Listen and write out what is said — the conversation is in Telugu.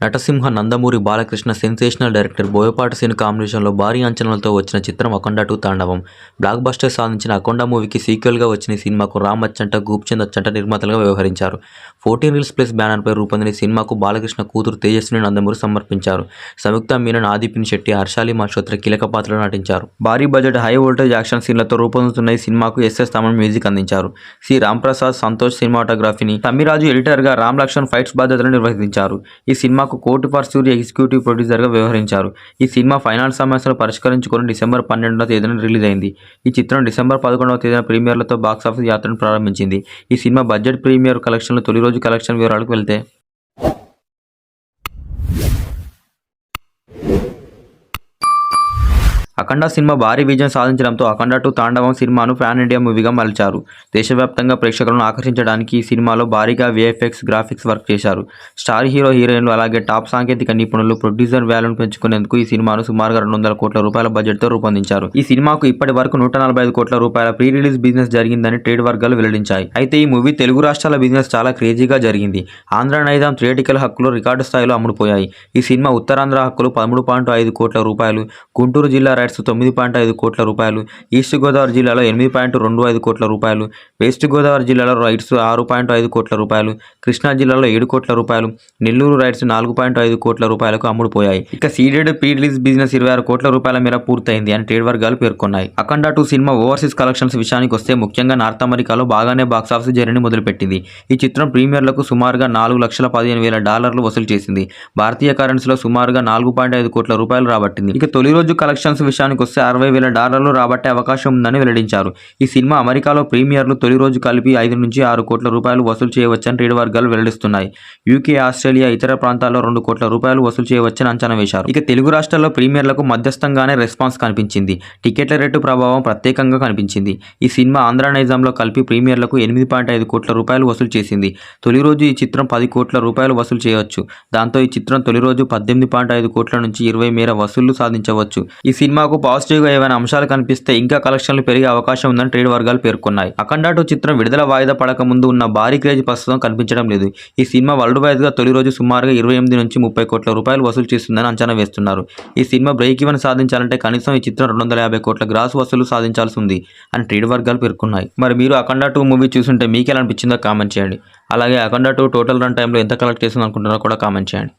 నటసింహ, నందమూరి బాలకృష్ణ, సెన్సేషనల్ డైరెక్టర్ బోయపాటి సీను కాంబినేషన్లో భారీ అంచనాలతో వచ్చిన చిత్రం అఖండ 2 తాండవం. బ్లాక్ బస్టర్ సాధించిన అఖండ మూవీకి సీక్వెల్గా వచ్చిన ఈ సినిమాకు రామ్ అచ్చంట, గోపీచంద్ అచ్చంట నిర్మాతలుగా వ్యవహరించారు. 14 Reels Plus బ్యానర్పై రూపొందిన ఈ సినిమాకు బాలకృష్ణ కూతురు తేజస్విని నందమూరి సమర్పించారు. సంయుక్త మీనన్, ఆది పినిశెట్టి, శెట్టి, హర్షాలి మాల్హోత్రా కీలక పాత్రలో నటించారు. భారీ బడ్జెట్, హై వోల్టేజ్ యాక్షన్ సీన్లతో రూపొందుతున్న ఈ సినిమాకు ఎస్.ఎస్. తమన్ మ్యూజిక్ అందించారు. సి. రాంప్రసాద్, సంతోష్ సినిమాటోగ్రఫీని, తమ్మిరాజు ఎడిటర్గా, రామ్ లక్ష్మణ్ ఫైట్స్ బాధ్యతలను నిర్వహించారు. ఈ సినిమాకు కోర్టు ఫర్ సూరి ఎగ్జిక్యూటివ్ ప్రొడ్యూసర్గా వ్యవహరించారు. ఈ సినిమా ఫైనాన్స్ సమస్యలు పరిష్కరించుకొని డిసెంబర్ 12వ తేదీన రిలీజ్ అయింది. ఈ చిత్రం డిసెంబర్ 11వ తేదీన ప్రీమియర్లతో బాక్సాఫీస్ యాత్రను ప్రారంభించింది. ఈ సినిమా బడ్జెట్, ప్రీమియర్ కలెక్షన్లు, తొలి రోజు కలెక్షన్ వివరాలకు వెళ్తే అఖండ సినిమా భారీ విజయం సాధించడంతో అఖండ 2 తాండవం సినిమాను పాన్ ఇండియా మూవీగా మలిచారు. దేశవ్యాప్తంగా ప్రేక్షకులను ఆకర్షించడానికి ఈ సినిమాలో భారీగా విఎఫ్ఎక్స్, గ్రాఫిక్స్ వర్క్ చేశారు. స్టార్ హీరో, హీరోయిన్లు, అలాగే టాప్ సాంకేతిక నిపుణులు, ప్రొడ్యూసర్ వాల్యూను పెంచుకునేందుకు ఈ సినిమాను సుమారుగా 200 కోట్ల రూపాయల బడ్జెట్తో రూపొందించారు. ఈ సినిమాకు ఇప్పటి వరకు 145 కోట్ల రూపాయల ప్రీ రిలీజ్ బిజినెస్ జరిగిందని ట్రేడ్ వర్గాలు వెల్లడించాయి. అయితే ఈ మూవీ తెలుగు రాష్ట్రాల బిజినెస్ చాలా క్రేజీగా జరిగింది. ఆంధ్ర, నైజాం థియేటికల్ హక్కులు రికార్డు స్థాయిలో అమ్ముడుపోయాయి. ఈ సినిమా ఉత్తరాంధ్ర హక్కులు 13.5 కోట్ల రూపాయలు, గుంటూరు జిల్లా రైట్స్ 9.5 కోట్ల రూపాయలు, ఈస్ట్ గోదావరి జిల్లాలో 8.25 కోట్ల రూపాయలు, వెస్ట్ గోదావరి జిల్లాలో రైట్స్ 6.5 కోట్ల రూపాయలు, కృష్ణా జిల్లాలో 7 కోట్ల రూపాయలు, నెల్లూరు రైట్స్ 4.5 కోట్ల రూపాయలకు అమ్ముడుపోయాయి. ఇక సీడెడ్ ప్రీ రిలీజ్ బిజినెస్ 26 కోట్ల రూపాయల మేర పూర్తయింది అని ట్రేడ్ వర్గాలు పేర్కొన్నాయి. అఖండ 2 సినిమా ఓవర్సీస్ కలెక్షన్స్ విషయానికి వస్తే ముఖ్యంగా నార్త్ అమెరికాలో బాగానే బాక్సాఫీస్ జర్నీ మొదలుపెట్టింది. ఈ చిత్రం ప్రీమియర్లకు సుమారుగా $4,15,000 వసూలు చేసింది. భారతీయ కరెన్సీలో సుమారుగా 4.5 కోట్ల రూపాయలు రాబట్టింది. ఇక తొలి రోజు కలెక్షన్స్ విషయానికి వస్తే $60,000 రాబట్టే అవకాశం ఉందని వెల్లడించారు. ఈ సినిమా అమెరికాలో ప్రీమియర్లు తొలి రోజు కలిపి 5 నుంచి 6 కోట్ల రూపాయలు వసూలు చేయవచ్చని ట్రేడ్ వర్గాలు వెల్లడిస్తున్నాయి. యూకే, ఆస్ట్రేలియా, ఇతర ప్రాంతాల్లో 2 కోట్ల రూపాయలు వసూలు చేయవచ్చని అంచనా వేశారు. ఇక తెలుగు రాష్ట్రాల్లో ప్రీమియర్లకు మధ్యస్థంగానే రెస్పాన్స్ కనిపించింది. టికెట్ల రేటు ప్రభావం ప్రత్యేకంగా కనిపించింది. ఈ సినిమా ఆంధ్ర, నైజాంలో కలిపి ప్రీమియర్లకు 8.5 కోట్ల రూపాయలు వసూలు చేసింది. తొలి రోజు ఈ చిత్రం 10 కోట్ల రూపాయలు వసూలు చేయవచ్చు. దాంతో ఈ చిత్రం తొలి రోజు 18.5 కోట్ల నుంచి 20 మేర వసూళ్లు సాధించవచ్చు. ఈ సినిమాకు పాజిటివ్గా ఏవైనా అంశాలు కనిపిస్తే ఇంకా కలెక్షన్లు పెరిగే అవకాశం ఉందని ట్రేడ్ వర్గాలు పేర్కొన్నాయి. అఖండ 2 చిత్రం విడుదల వాయిదా పడక ముందు ఉన్న భారీ క్రేజ్ ప్రస్తుతం కనిపించడం లేదు. ఈ సినిమా వరల్డ్ వైడ్ గా తొలి రోజు సుమారుగా 28 నుంచి 30 కోట్ల రూపాయలు వసూలు చేస్తుందని అంచనా వేస్తున్నారు. ఈ సినిమా బ్రేక్ ఈవెన్ సాధించాలంటే కనీసం ఈ చిత్రం 250 కోట్ల గ్రాస్ వసూలు సాధించాల్సి ఉంది అని ట్రేడ్ వర్గాలు పేర్కొన్నాయి. మరి మీరు అఖండ 2 మూవీ చూస్తుంటే మీకు ఎలా అనిపించిందో కామెంట్ చేయండి. అలాగే అఖండ 2 టోటల్ రన్ టైంలో ఎంత కలెక్ట్ చేస్తుంది అనుకుంటున్నారో కూడా కామెంట్ చేయండి.